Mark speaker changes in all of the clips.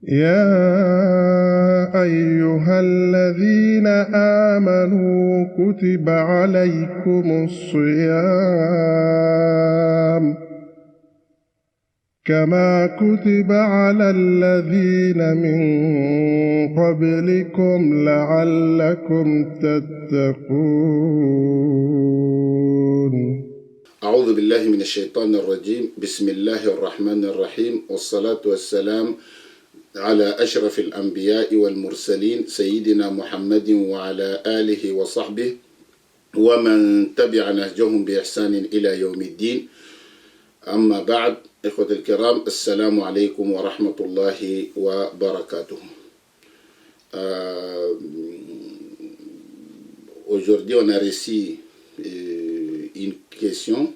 Speaker 1: يا أيها الذين آمنوا كتب عليكم الصيام كما كتب على الذين من قبلكم لعلكم تتقون.
Speaker 2: أعوذ بالله من الشيطان الرجيم. بسم الله الرحمن الرحيم، والصلاة والسلام على أشرف الأنبياء والمرسلين سيدنا محمد وعلى آله وصحبه ومن تبع نهجهم بإحسان إلى يوم الدين. أما بعد، إخوة الكرام، السلام عليكم ورحمة الله وبركاته. Aujourd'hui, on a reçu une question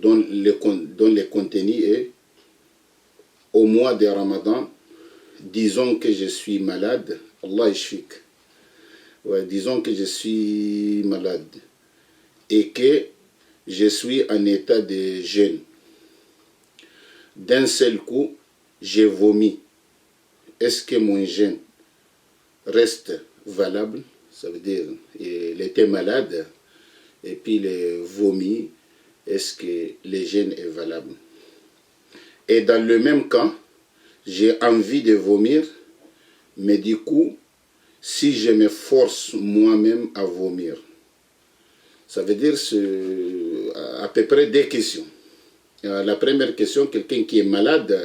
Speaker 2: dont le contenu est: au mois de Ramadan, disons que je suis malade, Allah yashfik. Ouais, disons que je suis malade et que je suis en état de jeûne. D'un seul coup, j'ai vomi. Est-ce que mon jeûne reste valable? Ça veut dire, il était malade et puis il a vomi. Est-ce que le jeûne est valable? Et dans le même cas, j'ai envie de vomir, mais du coup, si je me force moi-même à vomir, ça veut dire à peu près deux questions. La première question, quelqu'un qui est malade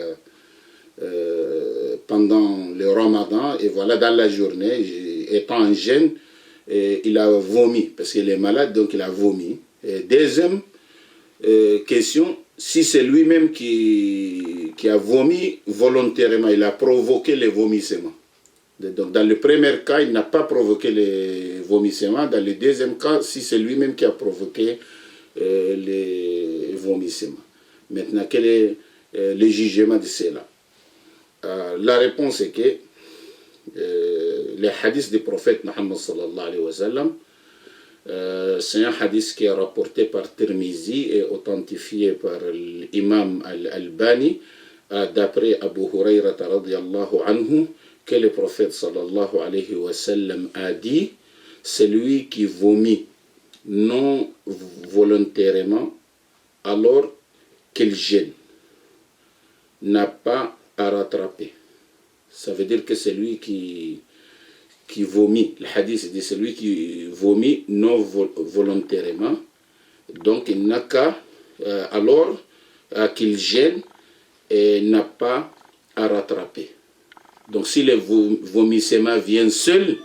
Speaker 2: pendant le Ramadan, et voilà, dans la journée, étant en jeûne, il a vomi, parce qu'il est malade, donc il a vomi. Et deuxième question, si c'est lui-même qui a vomi volontairement, il a provoqué les vomissements. Donc dans le premier cas, il n'a pas provoqué les vomissements. Dans le deuxième cas, si c'est lui-même qui a provoqué les vomissements. Maintenant, quel est le jugement de cela? La réponse est que les hadiths du prophète Mohammed sallallahu alayhi wa sallam, c'est un hadith qui est rapporté par Tirmizi et authentifié par l'imam Al-Albani, d'après Abu Hurayrata radiyallahu anhu, que le prophète sallallahu alayhi wa sallam a dit: celui qui vomit non volontairement alors qu'il jeûne n'a pas à rattraper. Ça veut dire que celui qui vomit, le hadith dit celui qui vomit non volontairement, donc il n'a qu'à alors qu'il gêne et n'a pas à rattraper. Donc si le vomissement vient seul,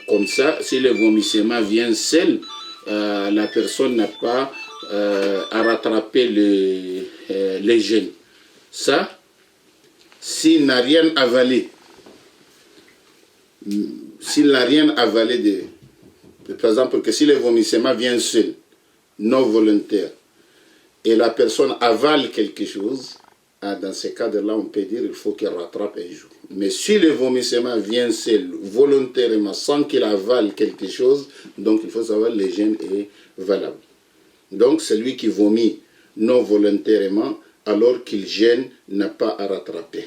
Speaker 2: comme ça, si le vomissement vient seul, la personne n'a pas à rattraper le jeûne. Ça, s'il n'a rien avalé, par exemple, que si le vomissement vient seul, non volontaire, et la personne avale quelque chose, dans ce cadre-là, on peut dire qu'il faut qu'il rattrape un jour. Mais si le vomissement vient seul, volontairement, sans qu'il avale quelque chose, donc il faut savoir que le jeûne est valable. Donc celui qui vomit non volontairement, alors qu'il jeûne, n'a pas à rattraper.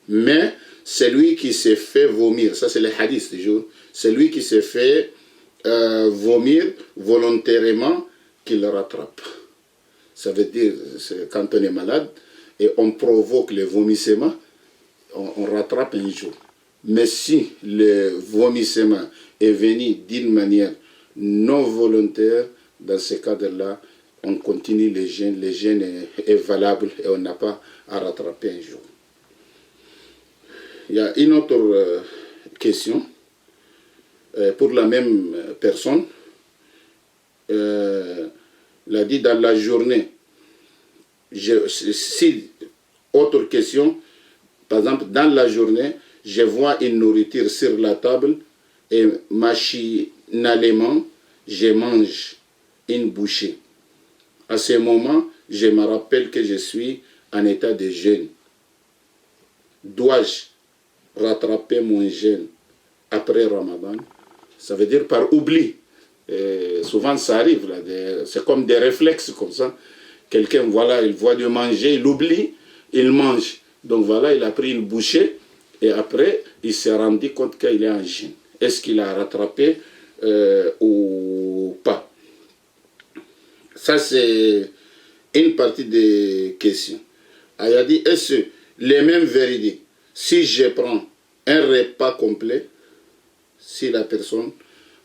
Speaker 2: Mais celui qui s'est fait vomir, ça c'est le hadith du jour, celui qui s'est fait vomir volontairement, qu'il rattrape. Ça veut dire, quand on est malade et on provoque le vomissement, on rattrape un jour. Mais si le vomissement est venu d'une manière non volontaire, dans ce cadre-là, on continue le jeûne est valable et on n'a pas à rattraper un jour. Il y a une autre question pour la même personne. Il a dit dans la journée, si, autre question, par exemple, dans la journée, je vois une nourriture sur la table et machinalement, je mange une bouchée. À ce moment, je me rappelle que je suis en état de jeûne. Dois-je rattraper mon jeûne après Ramadan? Ça veut dire par oubli. Souvent ça arrive, c'est comme des réflexes comme ça. Quelqu'un, voilà, il voit de manger, il oublie, il mange. Donc voilà, il a pris une bouchée et après, il s'est rendu compte qu'il est en jeûne. Est-ce qu'il a rattrapé ou pas? Ça, c'est une partie des questions. Il a dit, est-ce les mêmes véridiques? Si je prends un repas complet, si la personne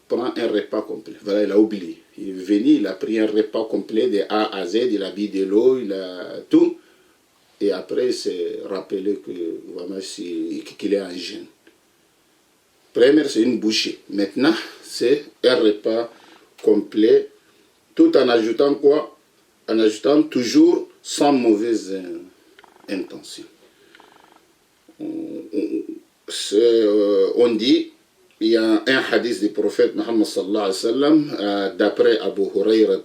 Speaker 2: prend un repas complet, voilà, il a oublié. Il est venu, il a pris un repas complet de A à Z, il a bu de l'eau, il a tout. Et après, il s'est rappelé que vraiment qu'il est en jeûne. Première, c'est une bouchée. Maintenant, c'est un repas complet, tout en ajoutant quoi? En ajoutant toujours sans mauvaise intention. On dit, il y a un hadith du prophète Muhammad sallallahu alayhi wa sallam, d'après Abu Huraira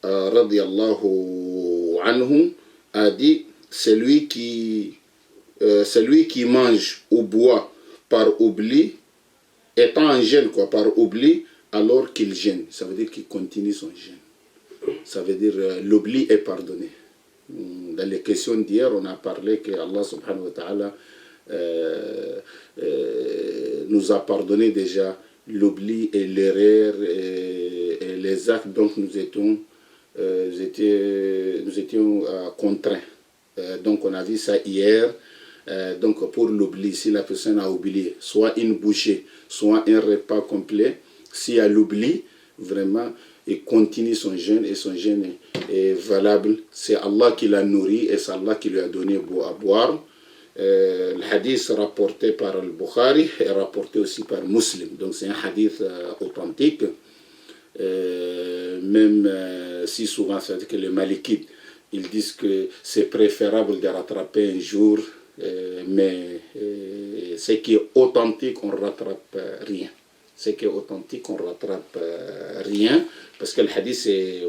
Speaker 2: radiallahu anhu, a dit, celui qui mange ou boit par oubli, étant en jeûne par oubli, alors qu'il jeûne, ça veut dire qu'il continue son jeûne. Ça veut dire l'oubli est pardonné. Dans les questions d'hier, on a parlé que Allah subhanahu wa ta'ala nous a pardonné déjà l'oubli et l'erreur et les actes dont nous étions contraints. Donc on a vu ça hier. Donc pour l'oubli, si la personne a oublié, soit une bouchée, soit un repas complet, si elle oublie, vraiment, il continue son jeûne et son jeûne est valable. C'est Allah qui l'a nourri et c'est Allah qui lui a donné à boire. Le hadith rapporté par le Bukhari est rapporté aussi par Muslim. Donc c'est un hadith authentique. Même si souvent, c'est-à-dire que les Malikites, ils disent que c'est préférable de rattraper un jour, mais ce qui est authentique, on ne rattrape rien. Ce qui est authentique, on ne rattrape rien, parce que le hadith, c'est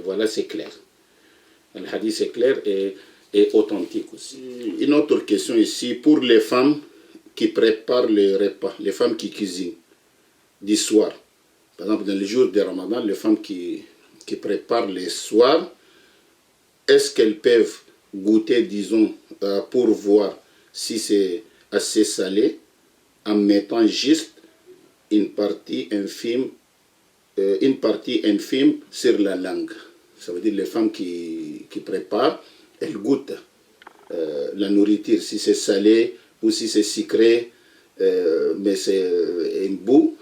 Speaker 2: clair. Le hadith est clair et authentique aussi. Une autre question ici, pour les femmes qui préparent les repas, les femmes qui cuisinent du soir. Par exemple, dans les jours de Ramadan, les femmes qui préparent les soirs, est-ce qu'elles peuvent goûter, disons, pour voir si c'est assez salé, en mettant juste une partie infime sur la langue? Ça veut dire les femmes qui préparent, elles goûtent la nourriture, si c'est salé ou si c'est sucré, mais c'est un bout,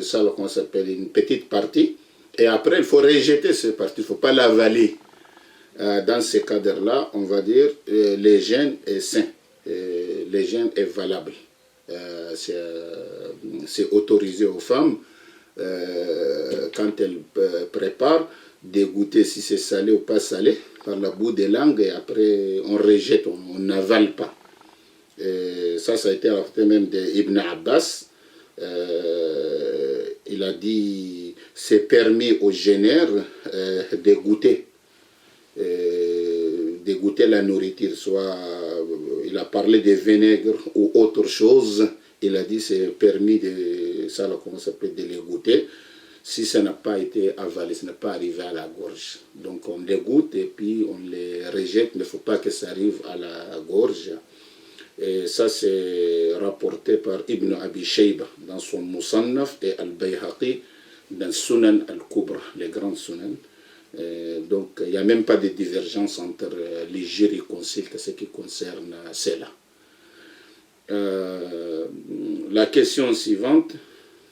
Speaker 2: ça qu'on s'appelle une petite partie, et après il faut rejeter cette partie, il ne faut pas l'avaler. Dans ces cadres-là, on va dire le jeûne est sain, le jeûne est valable. C'est autorisé aux femmes, quand elles préparent, de goûter si c'est salé ou pas salé par la bout des langues, et après on rejette, on n'avale pas. Ça a été rapporté même d'Ibn Abbas. Il a dit c'est permis aux jeûneurs de goûter la nourriture, soit il a parlé de vinaigre ou autre chose, il a dit c'est permis de les goûter si ça n'a pas été avalé, ça n'a pas arrivé à la gorge. Donc on les goûte et puis on les rejette, mais il ne faut pas que ça arrive à la gorge. Et ça c'est rapporté par Ibn Abi Shayba dans son Musannaf et Al-Bayhaqi dans Sunan Al-Kubra, les grands Sunan. Donc il n'y a même pas de divergence entre les jurisconsultes ce qui concerne cela. La question suivante,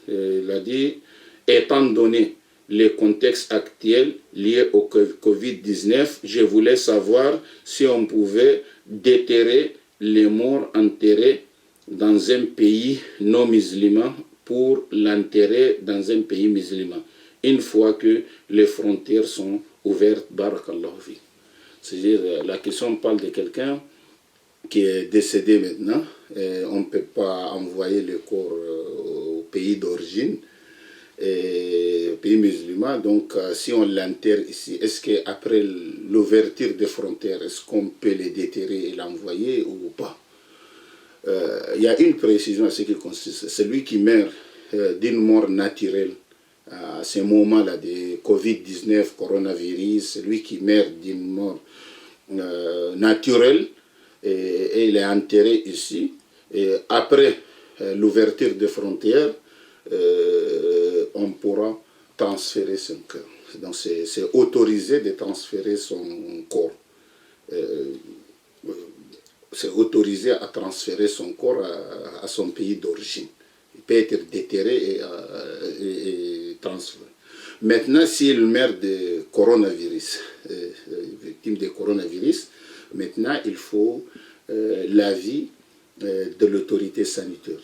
Speaker 2: il a dit, étant donné les contextes actuels liés au Covid-19, je voulais savoir si on pouvait déterrer les morts enterrés dans un pays non musulman pour l'enterrer dans un pays musulman, une fois que les frontières sont ouvertes, barakallahu fi. C'est-à-dire, la question parle de quelqu'un qui est décédé maintenant, et on ne peut pas envoyer le corps au pays d'origine, pays musulman, donc si on l'enterre ici, est-ce qu'après l'ouverture des frontières, est-ce qu'on peut les déterrer et l'envoyer ou pas? Il y a une précision à ce qui consiste, celui qui meurt d'une mort naturelle, à ce moment-là de Covid-19, coronavirus, celui qui meurt d'une mort naturel et il est enterré ici. Et après l'ouverture des frontières, on pourra transférer son cœur. Donc c'est autorisé de transférer son corps. C'est autorisé à transférer son corps à son pays d'origine. Il peut être déterré et transféré. Maintenant, s'il meurt de coronavirus, victime de coronavirus, maintenant il faut l'avis de l'autorité sanitaire.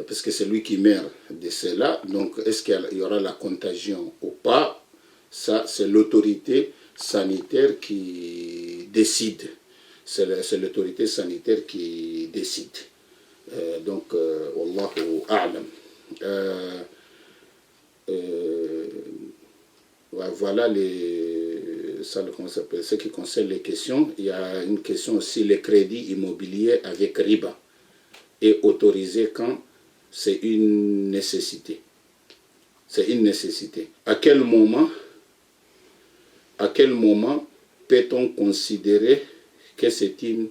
Speaker 2: Parce que c'est lui qui meurt de cela, donc est-ce qu'il y aura la contagion ou pas? Ça, c'est l'autorité sanitaire qui décide. C'est l'autorité sanitaire qui décide. Donc, Wallahu a'lam. Voilà ce qui concerne les questions. Il y a une question aussi, le crédit immobilier avec riba est autorisé quand c'est une nécessité. C'est une nécessité. À quel moment peut-on considérer que c'est une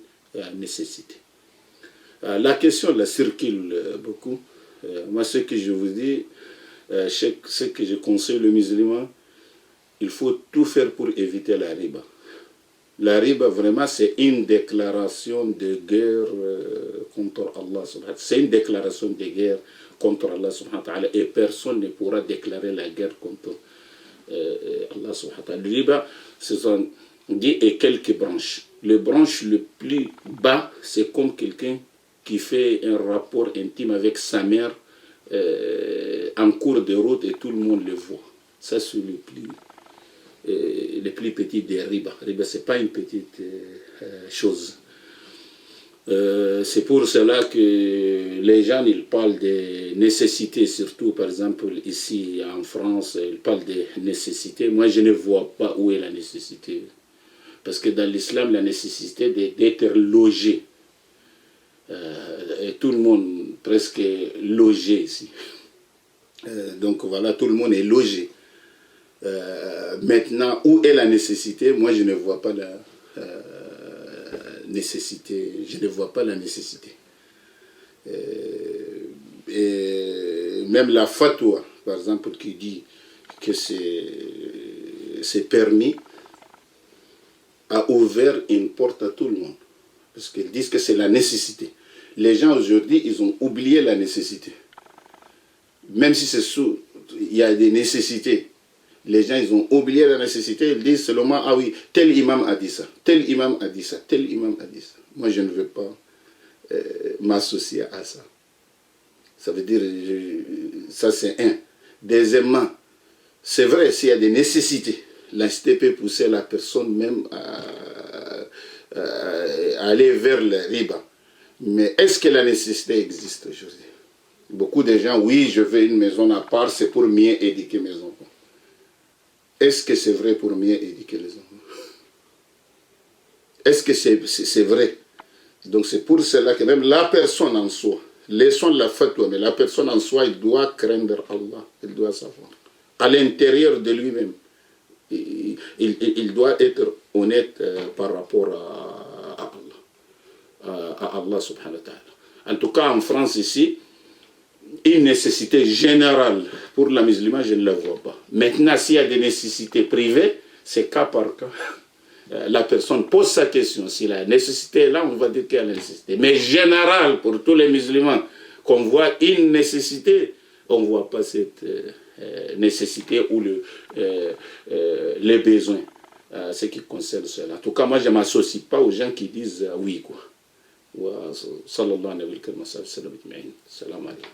Speaker 2: nécessité? La question la circule beaucoup. Moi, ce que je vous dis, ce que je conseille le musulman, il faut tout faire pour éviter la riba. La riba, vraiment, c'est une déclaration de guerre contre Allah. C'est une déclaration de guerre contre Allah et personne ne pourra déclarer la guerre contre Allah. Le riba, ce sont 10 et quelques branches. Les branches le plus bas, c'est comme quelqu'un qui fait un rapport intime avec sa mère en cours de route et tout le monde le voit. Ça, c'est le plus petit des riba. Riba, ce n'est pas une petite chose. C'est pour cela que les gens, ils parlent de nécessité, surtout par exemple ici en France, ils parlent de nécessité. Moi, je ne vois pas où est la nécessité. Parce que dans l'islam, la nécessité d'être logé. Et tout le monde presque logé ici. Donc voilà, tout le monde est logé. Maintenant, où est la nécessité? Moi, je ne vois pas la nécessité. Je ne vois pas la nécessité. Et même la fatwa, par exemple, qui dit que c'est permis, a ouvert une porte à tout le monde. Parce qu'ils disent que c'est la nécessité. Les gens aujourd'hui, ils ont oublié la nécessité. Même si il y a des nécessités. Les gens, ils ont oublié la nécessité. Ils disent seulement, ah oui, tel imam a dit ça, tel imam a dit ça, tel imam a dit ça. Moi, je ne veux pas m'associer à ça. Ça veut dire, ça c'est un. Deuxièmement, c'est vrai, s'il y a des nécessités, la cité peut pousser la personne même à aller vers le riba. Mais est-ce que la nécessité existe aujourd'hui? Beaucoup de gens, oui, je veux une maison à part, c'est pour mieux éduquer mes enfants. Est-ce que c'est vrai pour mieux éduquer les enfants? Est-ce que c'est vrai? Donc c'est pour cela que même la personne en soi, laissons la fatwa, mais la personne en soi, il doit craindre Allah, il doit savoir. À l'intérieur de lui-même, il doit être honnête par rapport à Allah subhanahu wa ta'ala. En tout cas, en France ici, une nécessité générale pour la musulmane, je ne la vois pas. Maintenant, s'il y a des nécessités privées, c'est cas par cas. La personne pose sa question. Si la nécessité est là, on va dire qu'il y a la nécessité. Mais générale, pour tous les musulmans, qu'on voit une nécessité, on ne voit pas cette nécessité ou les besoins. Ce qui concerne cela. En tout cas, moi, je ne m'associe pas aux gens qui disent oui, quoi. Sallallahu alayhi wa sallam. Salam alaikum.